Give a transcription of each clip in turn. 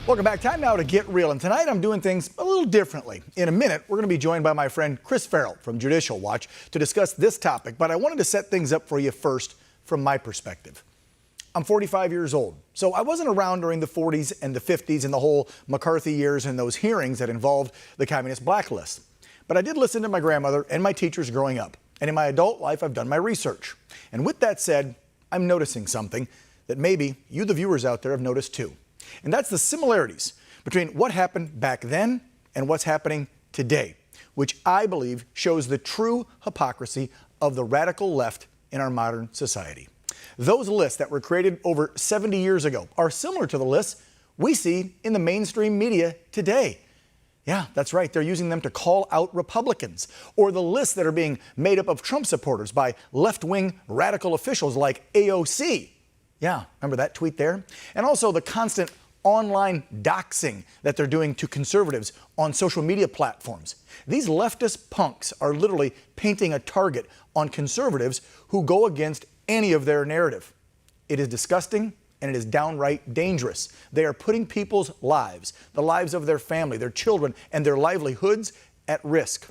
Welcome back. Time now to Get Real. And tonight I'm doing things a little differently. In a minute, we're going to be joined by my friend Chris Farrell from Judicial Watch to discuss this topic. But I wanted to set things up for you first from my perspective. I'm 45 years old, so I wasn't around during the 40s and the 50s and the whole McCarthy years and those hearings that involved the communist blacklist. But I did listen to my grandmother and my teachers growing up. And in my adult life, I've done my research. And with that said, I'm noticing something that maybe you, the viewers out there, have noticed too. And that's the similarities between what happened back then and what's happening today, which I believe shows the true hypocrisy of the radical left in our modern society. Those lists that were created over 70 years ago are similar to the lists we see in the mainstream media today. Yeah, that's right. They're using them to call out Republicans, or the lists that are being made up of Trump supporters by left-wing radical officials like AOC. Yeah, remember that tweet there? And also the constant online doxing that they're doing to conservatives on social media platforms. These leftist punks are literally painting a target on conservatives who go against any of their narrative. It is disgusting and it is downright dangerous. They are putting people's lives, the lives of their family, their children, and their livelihoods at risk.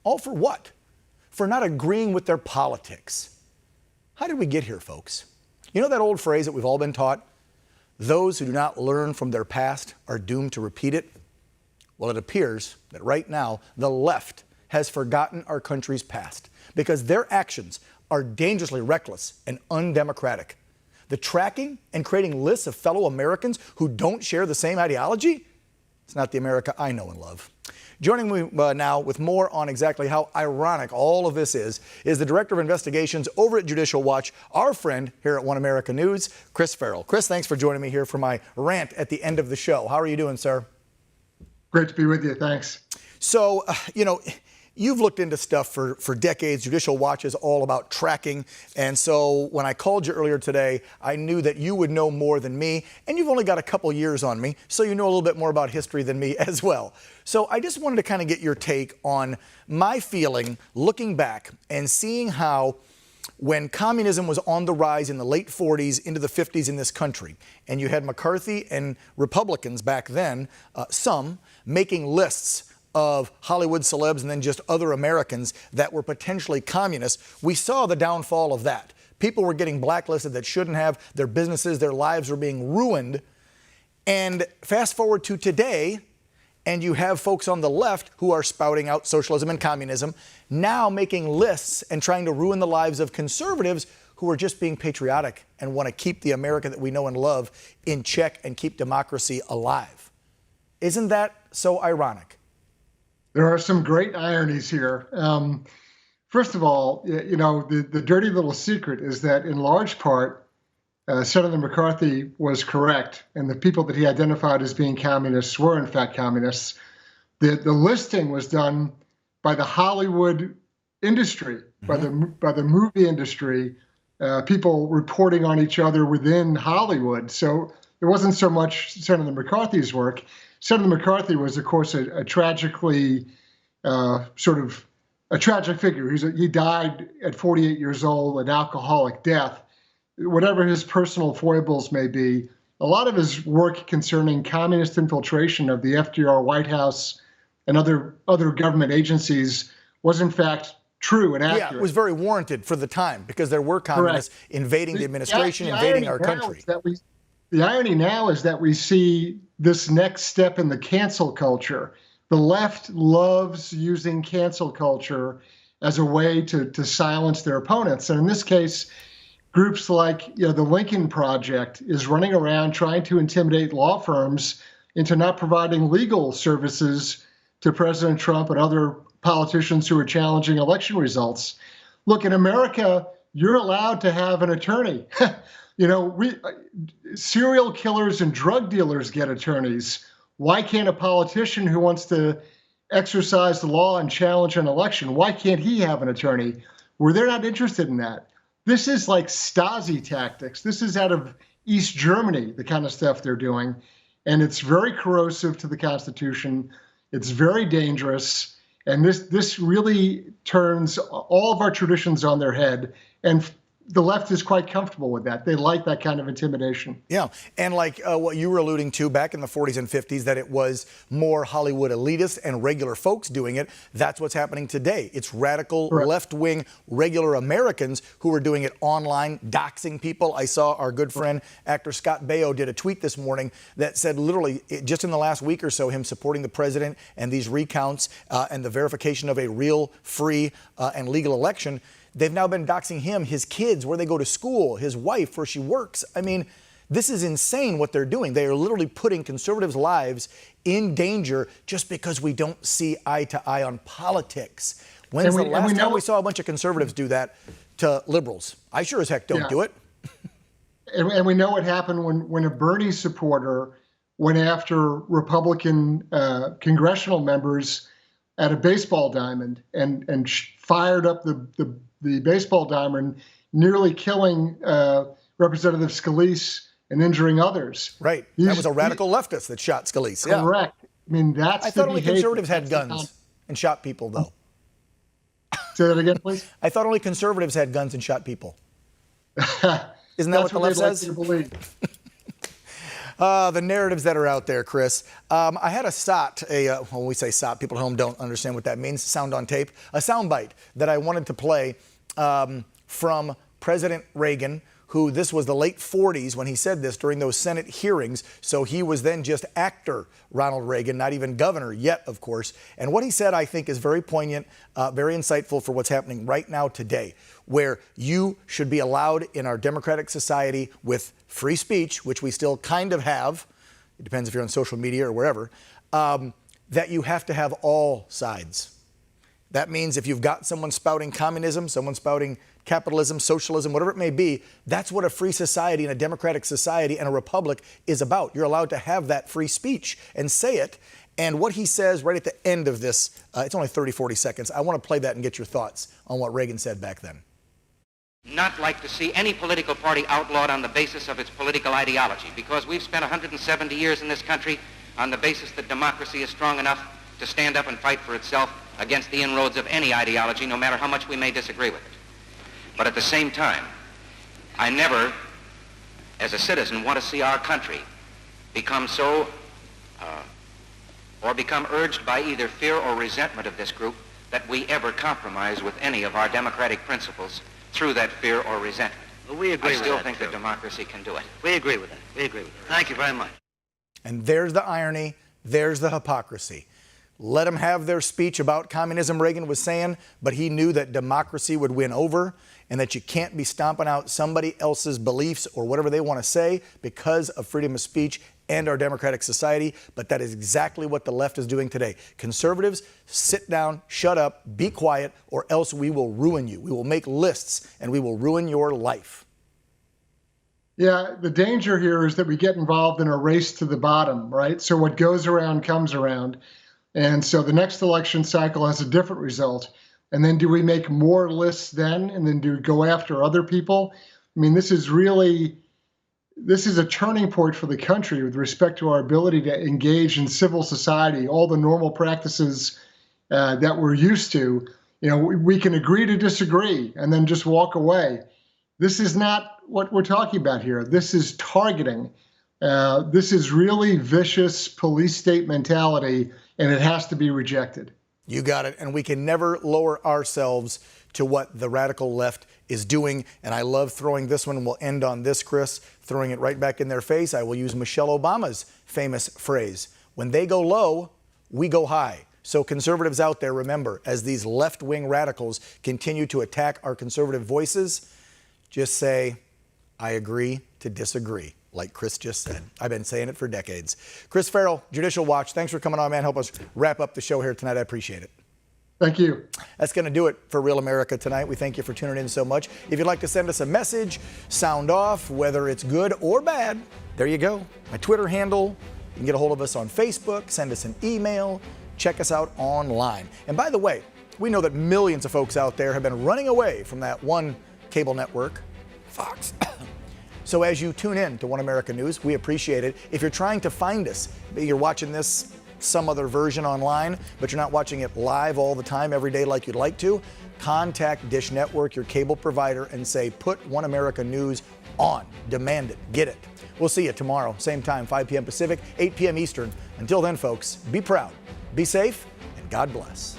All for what? For not agreeing with their politics. How did we get here, folks? You know that old phrase that we've all been taught? Those who do not learn from their past are doomed to repeat it. Well, it appears that right now the left has forgotten our country's past because their actions are dangerously reckless and undemocratic. The tracking and creating lists of fellow Americans who don't share the same ideology? It's not the America I know and love. Joining me now with more on exactly how ironic all of this is the Director of Investigations over at Judicial Watch, our friend here at One America News, Chris Farrell. Chris, thanks for joining me here for my rant at the end of the show. How are you doing, sir? Great to be with you. Thanks. So, you've looked into stuff for decades. Judicial Watch is all about tracking. And so when I called you earlier today, I knew that you would know more than me. And you've only got a couple years on me, so you know a little bit more about history than me as well. So I just wanted to kind of get your take on my feeling looking back and seeing how when communism was on the rise in the late 40s into the 50s in this country, and you had McCarthy and Republicans back then, some making lists of Hollywood celebs and then just other Americans that were potentially communists, we saw the downfall of that. People were getting blacklisted that shouldn't have. Their businesses, their lives were being ruined. And fast forward to today, and you have folks on the left who are spouting out socialism and communism, now making lists and trying to ruin the lives of conservatives who are just being patriotic and want to keep the America that we know and love in check and keep democracy alive. Isn't that so ironic? There are some great ironies here. First of all, the dirty little secret is that in large part, Senator McCarthy was correct, and the people that he identified as being communists were in fact communists. The listing was done by the Hollywood industry, by the movie industry, people reporting on each other within Hollywood. So it wasn't so much Senator McCarthy's work. Senator McCarthy was, of course, a tragically a tragic figure. He died at 48 years old, an alcoholic death. Whatever his personal foibles may be, a lot of his work concerning communist infiltration of the FDR White House and other government agencies was in fact true and accurate. Yeah, it was very warranted for the time because there were communists invading the administration, invading our country. The irony now is that we see this next step in the cancel culture. The left loves using cancel culture as a way to silence their opponents. And in this case, groups like the Lincoln Project is running around trying to intimidate law firms into not providing legal services to President Trump and other politicians who are challenging election results. Look, in America, you're allowed to have an attorney. Serial killers and drug dealers get attorneys. Why can't a politician who wants to exercise the law and challenge an election, why can't he have an attorney? Well, they're not interested in that. This is like Stasi tactics. This is out of East Germany, the kind of stuff they're doing. And it's very corrosive to the Constitution. It's very dangerous. And this really turns all of our traditions on their head. And the left is quite comfortable with that. They like that kind of intimidation. Yeah, and like what you were alluding to back in the 40s and 50s, that it was more Hollywood elitists and regular folks doing it. That's what's happening today. It's radical left-wing regular Americans who are doing it online, doxing people. I saw our good friend, actor Scott Baio, did a tweet this morning that said literally just in the last week or so, him supporting the president and these recounts and the verification of a real, free, and legal election. They've now been doxing him, his kids, where they go to school, his wife, where she works. I mean, this is insane what they're doing. They are literally putting conservatives' lives in danger just because we don't see eye to eye on politics. When's the last time we saw a bunch of conservatives do that to liberals? I sure as heck don't do it. And we know what happened when a Bernie supporter went after Republican congressional members at a baseball diamond and fired up the baseball diamond, nearly killing Representative Scalise and injuring others. Right. That was a radical leftist that shot Scalise. Yeah. Correct. I mean, that's I thought only conservatives had guns and shot people, though. Say that again, please. I thought only conservatives had guns and shot people. Isn't that what the left says? The narratives that are out there, Chris. I had a SOT, when we say SOT, people at home don't understand what that means, sound on tape, a soundbite that I wanted to play from President Reagan, who this was the late 40s when he said this during those Senate hearings. So he was then just actor Ronald Reagan, not even governor yet, of course. And what he said, I think, is very poignant, very insightful for what's happening right now today, where you should be allowed in our democratic society with free speech, which we still kind of have. It depends if you're on social media or wherever, that you have to have all sides. That means if you've got someone spouting communism, someone spouting capitalism, socialism, whatever it may be, that's what a free society and a democratic society and a republic is about. You're allowed to have that free speech and say it. And what he says right at the end of this, it's only 30, 40 seconds. I want to play that and get your thoughts on what Reagan said back then. Not like to see any political party outlawed on the basis of its political ideology, because we've spent 170 years in this country on the basis that democracy is strong enough to stand up and fight for itself against the inroads of any ideology, no matter how much we may disagree with it. But at the same time, I never, as a citizen, want to see our country become so, or become urged by either fear or resentment of this group that we ever compromise with any of our democratic principles through that fear or resentment. Well, we agree with that. I still think that democracy can do it. We agree with that. We agree with that. Thank you very much. And there's the irony. There's the hypocrisy. Let them have their speech about communism, Reagan was saying, but he knew that democracy would win over and that you can't be stomping out somebody else's beliefs or whatever they want to say because of freedom of speech and our democratic society. But that is exactly what the left is doing today. Conservatives, sit down, shut up, be quiet, or else we will ruin you. We will make lists and we will ruin your life. Yeah, the danger here is that we get involved in a race to the bottom, right? So what goes around comes around. And so the next election cycle has a different result. And then do we make more lists then? And then do we go after other people? I mean, this is a turning point for the country with respect to our ability to engage in civil society, all the normal practices that we're used to. You know, we can agree to disagree and then just walk away. This is not what we're talking about here. This is targeting. This is really vicious police state mentality, and it has to be rejected. You got it. And we can never lower ourselves to what the radical left is doing. And I love throwing this one, and we'll end on this, Chris, throwing it right back in their face. I will use Michelle Obama's famous phrase, when they go low, we go high. So conservatives out there, remember, as these left-wing radicals continue to attack our conservative voices, just say, I agree to disagree, like Chris just said. I've been saying it for decades. Chris Farrell, Judicial Watch, thanks for coming on, man. Help us wrap up the show here tonight. I appreciate it. Thank you. That's going to do it for Real America tonight. We thank you for tuning in so much. If you'd like to send us a message, sound off, whether it's good or bad, there you go. My Twitter handle. You can get a hold of us on Facebook, send us an email, check us out online. And by the way, we know that millions of folks out there have been running away from that one cable network, Fox. So as you tune in to One America News, we appreciate it. If you're trying to find us, you're watching this some other version online, but you're not watching it live all the time every day like you'd like to, contact Dish Network, your cable provider, and say, put One America News on. Demand it. Get it. We'll see you tomorrow, same time, 5 p.m. Pacific, 8 p.m. Eastern. Until then, folks, be proud, be safe, and God bless.